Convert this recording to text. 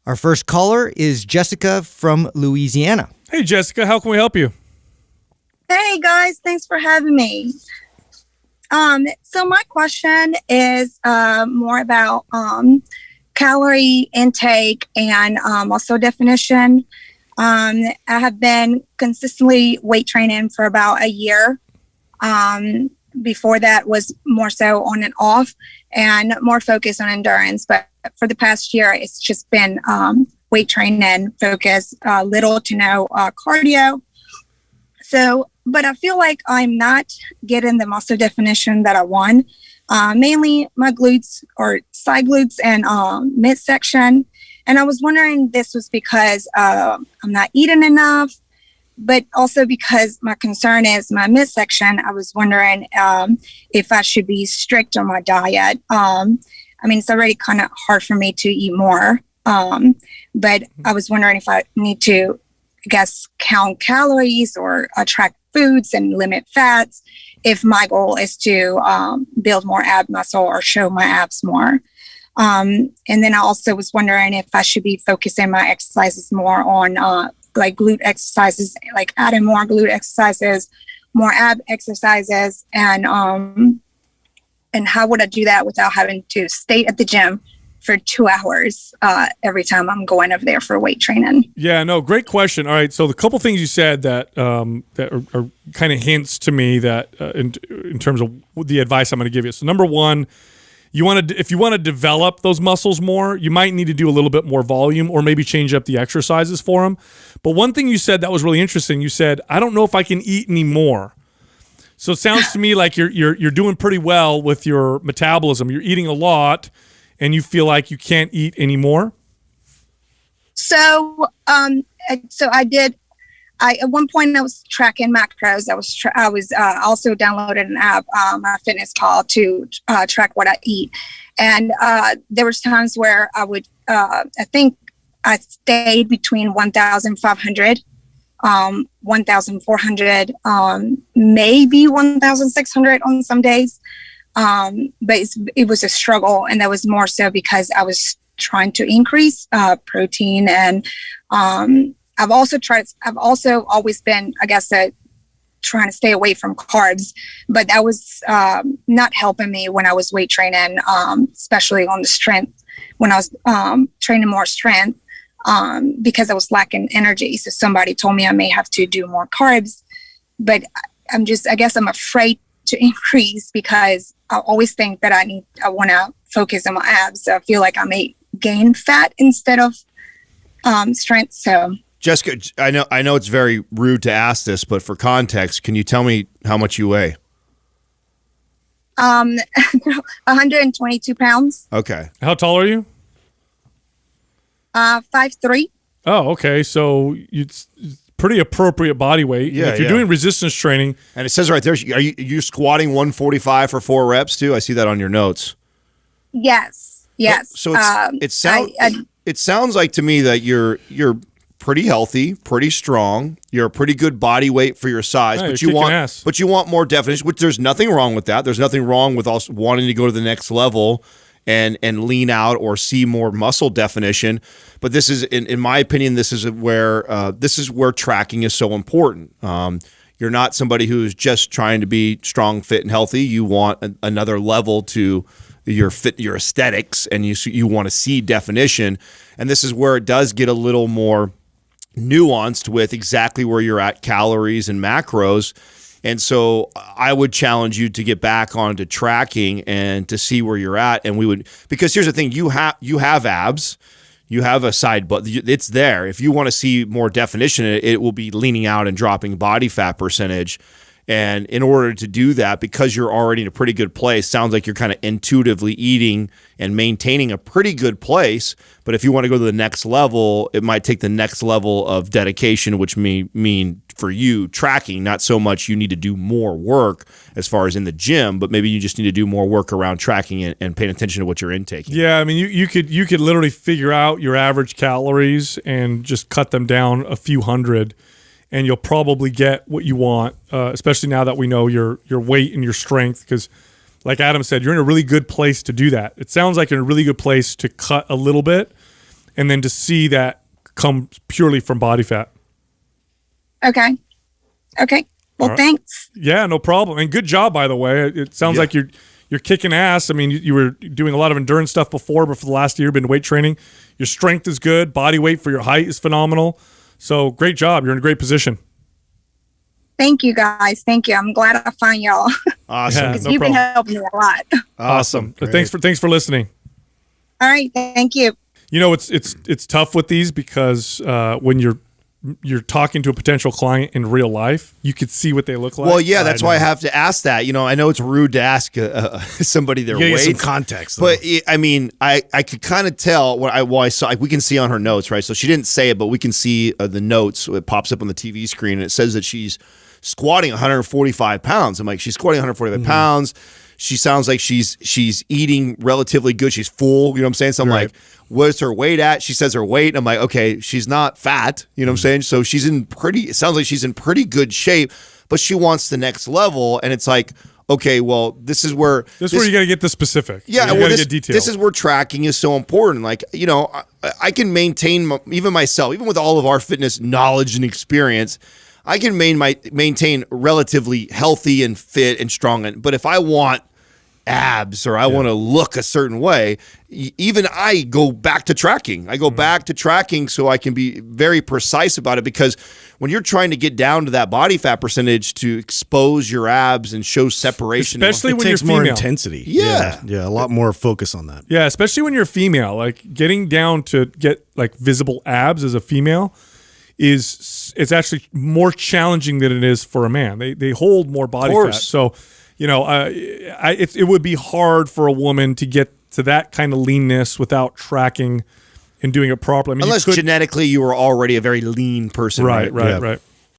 Our first caller is Jessica from Louisiana. Hey, Jessica, how can we help you? Hey guys, thanks for having me. So my question is more about calorie intake and muscle definition. I have been consistently weight training for about a year. Before that was more so on and off and more focused on endurance. But for the past year, it's just been weight training focus, little to no cardio. So, but I feel like I'm not getting the muscle definition that I want. Mainly my glutes or side glutes and midsection. And I was wondering this was because I'm not eating enough, but also because my concern is my midsection. I was wondering if I should be strict on my diet. I mean, it's already kind of hard for me to eat more, but I was wondering if I need to, I guess, count calories or track foods and limit fats if my goal is to build more ab muscle or show my abs more. And then I also was wondering if I should be focusing my exercises more on like glute exercises, like adding more glute exercises, more ab exercises, and how would I do that without having to stay at the gym for 2 hours every time I'm going over there for weight training? Yeah, no, great question. All right, so the couple things you said that that are kind of hints to me that in terms of the advice I'm going to give you. So number one, if you want to develop those muscles more, you might need to do a little bit more volume or maybe change up the exercises for them. But one thing you said that was really interesting. You said, "I don't know if I can eat anymore." So it sounds to me like you're doing pretty well with your metabolism. You're eating a lot, and you feel like you can't eat anymore. So I did. At one point I was tracking macros. I was also downloaded an app, MyFitnessPal, to track what I eat. And there was times where I would, I think I stayed between 1,500, 1,400, maybe 1,600 on some days. But it was a struggle, and that was more so because I was trying to increase protein and I've also always been, I guess, trying to stay away from carbs, but that was not helping me when I was weight training, especially on the strength, when I was training more strength, because I was lacking energy. So somebody told me I may have to do more carbs, but I guess I'm afraid to increase because I always think that I want to focus on my abs. So I feel like I may gain fat instead of strength. So. Jessica, I know it's very rude to ask this, but for context, can you tell me how much you weigh? 122 pounds. Okay. How tall are you? 5'3". Oh, okay. So it's pretty appropriate body weight. Yeah. And if you're doing resistance training, and it says right there, are you squatting 145 for 4 reps too? I see that on your notes. Yes. So it sounds like to me that you're pretty healthy, pretty strong. You're a pretty good body weight for your size, yeah, but you want more definition, which there's nothing wrong with that. There's nothing wrong with also wanting to go to the next level and lean out or see more muscle definition. But this is, in my opinion, this is where tracking is so important. You're not somebody who's just trying to be strong, fit, and healthy. You want another level to your aesthetics, and you want to see definition. And this is where it does get a little more nuanced with exactly where you're at, calories and macros. And so I would challenge you to get back onto tracking and to see where you're at. And because here's the thing, you have abs, you have a side butt, it's there. If you want to see more definition, it will be leaning out and dropping body fat percentage. And in order to do that, because you're already in a pretty good place, sounds like you're kind of intuitively eating and maintaining a pretty good place. But if you want to go to the next level, it might take the next level of dedication, which may mean for you tracking, not so much you need to do more work as far as in the gym, but maybe you just need to do more work around tracking and paying attention to what you're intaking. Yeah, I mean, you could literally figure out your average calories and just cut them down a few hundred, and you'll probably get what you want, especially now that we know your weight and your strength. Because, like Adam said, you're in a really good place to do that. It sounds like you're in a really good place to cut a little bit and then to see that come purely from body fat. Okay. Okay. Well, All right. thanks. Yeah, no problem. And good job, by the way. It sounds like you're kicking ass. I mean, you were doing a lot of endurance stuff before, but for the last year, been weight training. Your strength is good. Body weight for your height is phenomenal. So great job. You're in a great position. Thank you, guys. Thank you. I'm glad I found y'all Awesome. Yeah, because no you've been problem. helping me a lot. Awesome. Great. Thanks for listening. All right. Thank you. You know, it's tough with these because when you're talking to a potential client in real life, you could see what they look like. Well, yeah, that's why I know. have to ask that. You know, I know it's rude to ask somebody their You gotta get weight, some context, but I mean, I could kind of tell what I saw. We can see on her notes, right? So she didn't say it, but we can see the notes. It pops up on the TV screen, and it says that she's squatting 145 pounds. I'm like, she's squatting 145 pounds. She sounds like she's eating relatively good. She's full. You know what I'm saying? So I'm Right. like, what's her weight at? She says her weight. I'm like, okay, she's not fat. You know what I'm saying? So she's it sounds like she's in pretty good shape, but she wants the next level. And it's like, okay, well, this is where This is where you got to get the specific. yeah, you well, got to this, get detailed. this is where tracking is so important. Like, you know, I can maintain even myself, even with all of our fitness knowledge and experience, I can maintain relatively healthy and fit and strong. But if I want abs or I want to look a certain way, even I go back to tracking. I go back to tracking so I can be very precise about it, because when you're trying to get down to that body fat percentage to expose your abs and show separation, Especially It when you're takes more female. intensity. Yeah. Yeah, a lot more focus on that. Yeah, especially when you're female. Like getting down to get like visible abs as a female it's actually more challenging than it is for a man. They hold more body fat. course. So, you know, it would be hard for a woman to get to that kind of leanness without tracking and doing it properly. I mean, unless you could, genetically you were already a very lean person. right. Yeah.